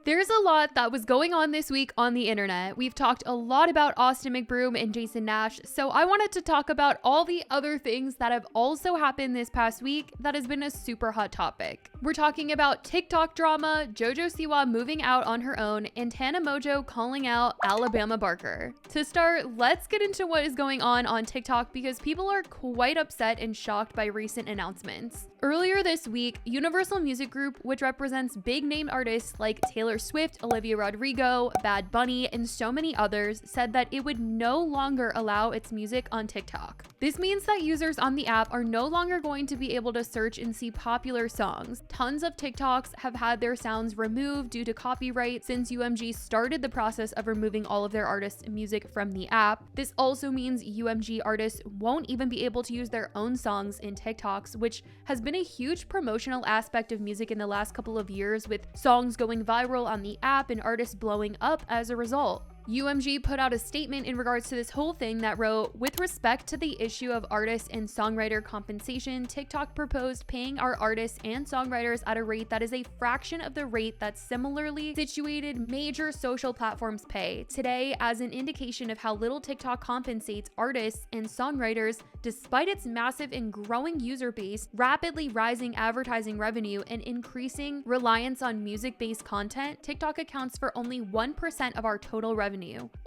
There's a lot that was going on this week on the internet. We've talked a lot about Austin McBroom and Jason Nash, so I wanted to talk about all the other things that have also happened this past week that has been a super hot topic. We're talking about TikTok drama, JoJo Siwa moving out on her own, and Tana Mongeau calling out Alabama Barker. To start, let's get into what is going on TikTok because people are quite upset and shocked by recent announcements. Earlier this week, Universal Music Group, which represents big name artists like Taylor Swift, Olivia Rodrigo, Bad Bunny, and so many others, said that it would no longer allow its music on TikTok. This means that users on the app are no longer going to be able to search and see popular songs. Tons of TikToks have had their sounds removed due to copyright since UMG started the process of removing all of their artists' music from the app. This also means UMG artists won't even be able to use their own songs in TikToks, which has been a huge promotional aspect of music in the last couple of years, with songs going viral on the app and artists blowing up as a result. UMG put out a statement in regards to this whole thing that wrote, "With respect to the issue of artist and songwriter compensation, TikTok proposed paying our artists and songwriters at a rate that is a fraction of the rate that similarly situated major social platforms pay. Today, as an indication of how little TikTok compensates artists and songwriters, despite its massive and growing user base, rapidly rising advertising revenue, and increasing reliance on music-based content, TikTok accounts for only 1% of our total revenue.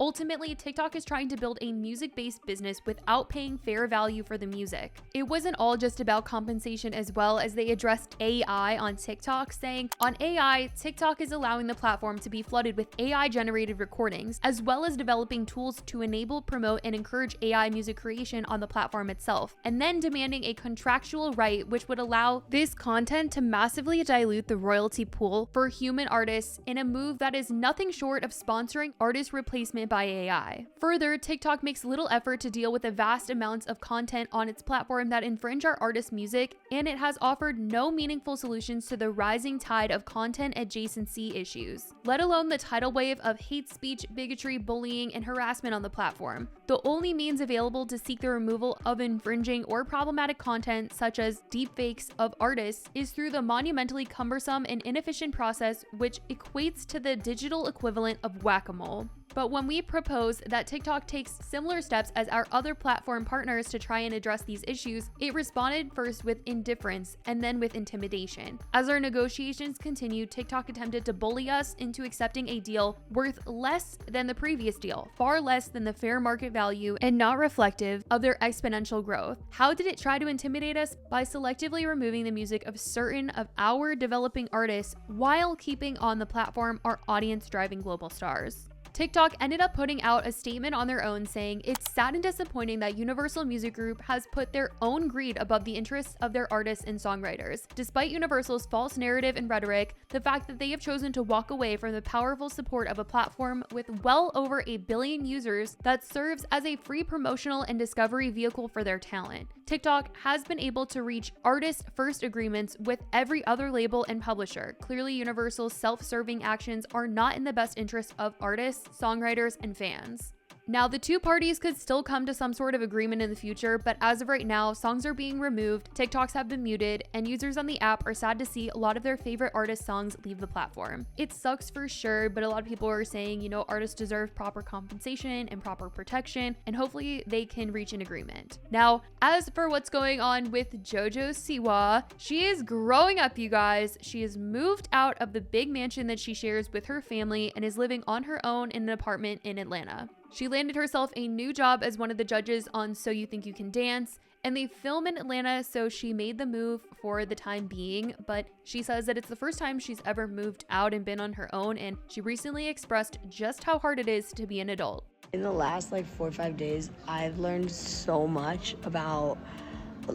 Ultimately, TikTok is trying to build a music-based business without paying fair value for the music." It wasn't all just about compensation as well, as they addressed AI on TikTok, saying, "On AI, TikTok is allowing the platform to be flooded with AI-generated recordings, as well as developing tools to enable, promote, and encourage AI music creation on the platform itself, and then demanding a contractual right which would allow this content to massively dilute the royalty pool for human artists in a move that is nothing short of sponsoring artist replacement by AI. Further, TikTok makes little effort to deal with the vast amounts of content on its platform that infringe our artists' music, and it has offered no meaningful solutions to the rising tide of content adjacency issues, let alone the tidal wave of hate speech, bigotry, bullying, and harassment on the platform. The only means available to seek the removal of infringing or problematic content, such as deepfakes of artists, is through the monumentally cumbersome and inefficient process which equates to the digital equivalent of whack-a-mole. But when we proposed that TikTok takes similar steps as our other platform partners to try and address these issues, it responded first with indifference and then with intimidation. As our negotiations continued, TikTok attempted to bully us into accepting a deal worth less than the previous deal, far less than the fair market value and not reflective of their exponential growth. How did it try to intimidate us? By selectively removing the music of certain of our developing artists while keeping on the platform our audience-driving global stars." TikTok ended up putting out a statement on their own saying, "It's sad and disappointing that Universal Music Group has put their own greed above the interests of their artists and songwriters. Despite Universal's false narrative and rhetoric, the fact that they have chosen to walk away from the powerful support of a platform with well over 1 billion users that serves as a free promotional and discovery vehicle for their talent. TikTok has been able to reach artist-first agreements with every other label and publisher. Clearly, Universal's self-serving actions are not in the best interest of artists, songwriters, and fans." Now, the two parties could still come to some sort of agreement in the future, but as of right now, songs are being removed, TikToks have been muted, and users on the app are sad to see a lot of their favorite artist songs leave the platform. It sucks for sure, but a lot of people are saying, you know, artists deserve proper compensation and proper protection, and hopefully they can reach an agreement. Now, as for what's going on with JoJo Siwa, she is growing up, you guys. She has moved out of the big mansion that she shares with her family and is living on her own in an apartment in Atlanta. She landed herself a new job as one of the judges on So You Think You Can Dance, and they film in Atlanta, so she made the move for the time being, but she says that it's the first time she's ever moved out and been on her own, and she recently expressed just how hard it is to be an adult. In the last 4 or 5 days, I've learned so much about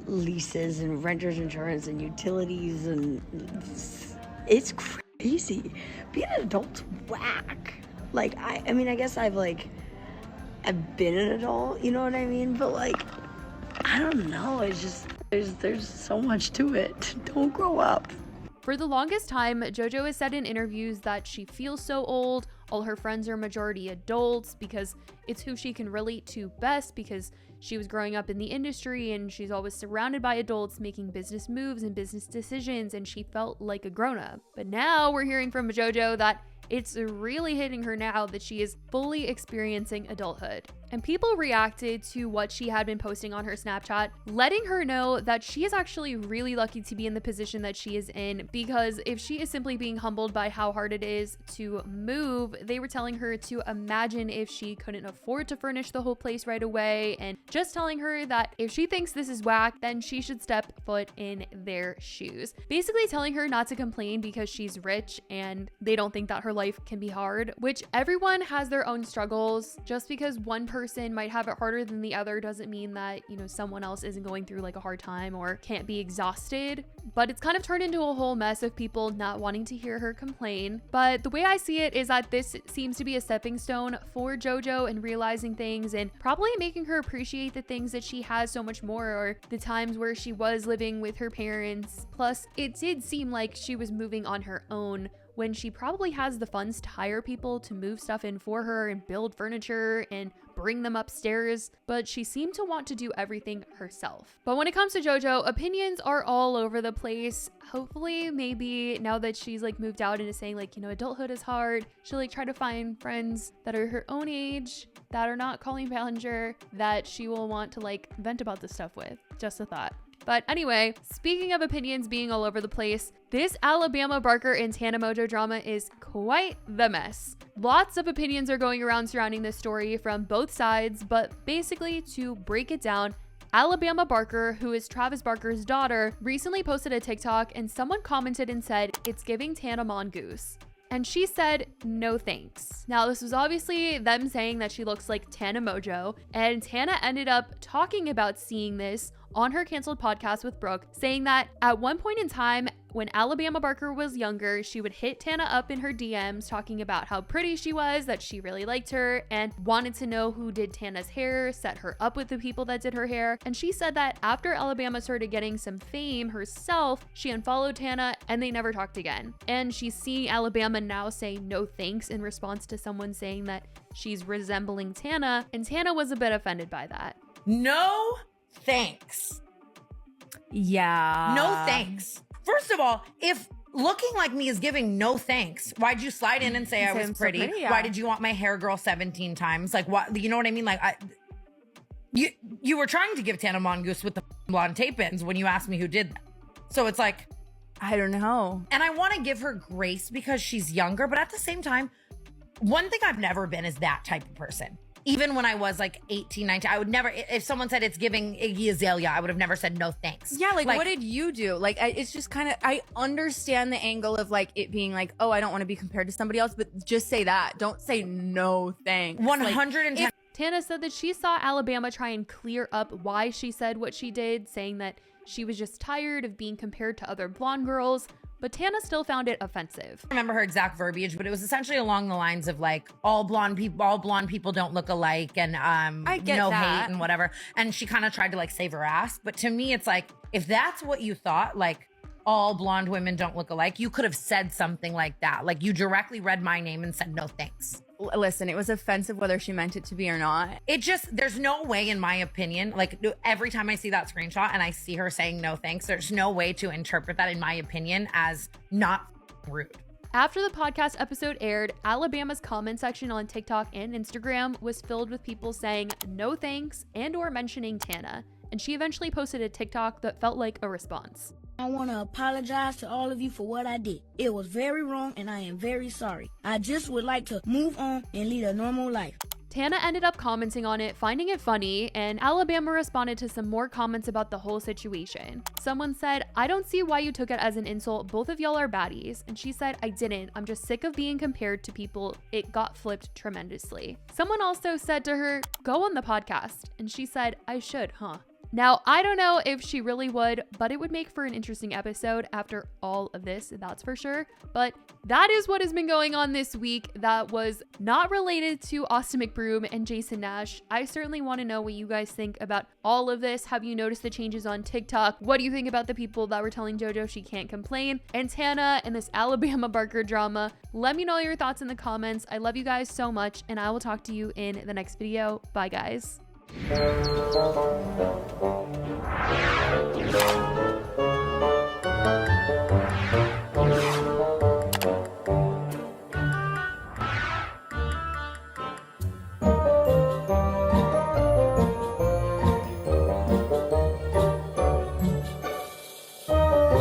leases and renter's insurance and utilities, and it's crazy. Being an adult's whack. I mean, I guess I've been an adult, you know what I mean? But I don't know, it's just, there's so much to it. Don't grow up. For the longest time, JoJo has said in interviews that she feels so old, all her friends are majority adults because it's who she can relate to best because she was growing up in the industry and she's always surrounded by adults making business moves and business decisions and she felt like a grown-up. But now we're hearing from JoJo that it's really hitting her now that she is fully experiencing adulthood. And people reacted to what she had been posting on her Snapchat, letting her know that she is actually really lucky to be in the position that she is in, because if she is simply being humbled by how hard it is to move, they were telling her to imagine if she couldn't afford to furnish the whole place right away, and just telling her that if she thinks this is whack, then she should step foot in their shoes. Basically telling her not to complain because she's rich and they don't think that her life can be hard, which everyone has their own struggles. Just because one person might have it harder than the other doesn't mean that, you know, someone else isn't going through like a hard time or can't be exhausted. But it's kind of turned into a whole mess of people not wanting to hear her complain. But the way I see it is that this seems to be a stepping stone for JoJo and realizing things and probably making her appreciate the things that she has so much more, or the times where she was living with her parents. Plus, it did seem like she was moving on her own when she probably has the funds to hire people to move stuff in for her and build furniture and bring them upstairs, but she seemed to want to do everything herself. But when it comes to JoJo, opinions are all over the place. Hopefully, maybe now that she's like moved out and is saying like, you know, adulthood is hard, she'll like try to find friends that are her own age, that are not Colleen Ballinger, that she will want to like vent about this stuff with. Just a thought. But anyway, speaking of opinions being all over the place, this Alabama Barker and Tana Mongeau drama is quite the mess. Lots of opinions are going around surrounding this story from both sides, but basically to break it down, Alabama Barker, who is Travis Barker's daughter, recently posted a TikTok and someone commented and said, "It's giving Tana Mongoose." And she said, "No thanks." Now, this was obviously them saying that she looks like Tana Mongeau, and Tana ended up talking about seeing this on her canceled podcast with Brooke, saying that at one point in time, when Alabama Barker was younger, she would hit Tana up in her DMs talking about how pretty she was, that she really liked her, and wanted to know who did Tana's hair, set her up with the people that did her hair. And she said that after Alabama started getting some fame herself, she unfollowed Tana and they never talked again. And she's seeing Alabama now say no thanks in response to someone saying that she's resembling Tana, and Tana was a bit offended by that. No thanks. Yeah. No thanks. First of all, if looking like me is giving no thanks, why'd you slide in and say I was So pretty? pretty, yeah. Why did you want my hair girl 17 times? Like, what? You know what I mean? Like, you were trying to give Tana Mongoose with the blonde tape-ins when you asked me who did that. So it's like, I don't know. and I want to give her grace because she's younger, but at the same time, one thing I've never been is that type of person. Even when I was like 18, 19, I would never, if someone said it's giving Iggy Azalea, I would have never said no thanks. Yeah, like what did you do? Like, it's just kind of, I understand the angle of like it being like, oh, I don't want to be compared to somebody else, but just say that. Don't say no thanks. 110. Tana said that she saw Alabama try and clear up why she said what she did, saying that she was just tired of being compared to other blonde girls, but Tana still found it offensive. I remember her exact verbiage, but it was essentially along the lines of like, all blonde people don't look alike, and I get no that. hate and whatever. And she kind of tried to like save her ass. But to me, it's like, if that's what you thought, like all blonde women don't look alike, you could have said something like that. Like, you directly read my name and said no thanks. Listen, it was offensive whether she meant it to be or not. It just, there's no way, in my opinion, like every time I see that screenshot and I see her saying no thanks, there's no way to interpret that, in my opinion, as not rude. After the podcast episode aired, Alabama's comment section on TikTok and Instagram was filled with people saying no thanks and or mentioning Tana, and she eventually posted a TikTok that felt like a response. I want to apologize to all of you for what I did. It was very wrong and I am very sorry. I just would like to move on and lead a normal life. Tana ended up commenting on it, finding it funny, and Alabama responded to some more comments about the whole situation. Someone said, "I don't see why you took it as an insult. Both of y'all are baddies." And she said, "I didn't. I'm just sick of being compared to people. It got flipped tremendously." Someone also said to her, "Go on the podcast." And she said, "I should, huh?" Now, I don't know if she really would, but it would make for an interesting episode after all of this, that's for sure. But that is what has been going on this week that was not related to Austin McBroom and Jason Nash. I certainly want to know what you guys think about all of this. Have you noticed the changes on TikTok? What do you think about the people that were telling JoJo she can't complain? And Tana and this Alabama Barker drama? Let me know your thoughts in the comments. I love you guys so much, and I will talk to you in the next video. Bye, guys.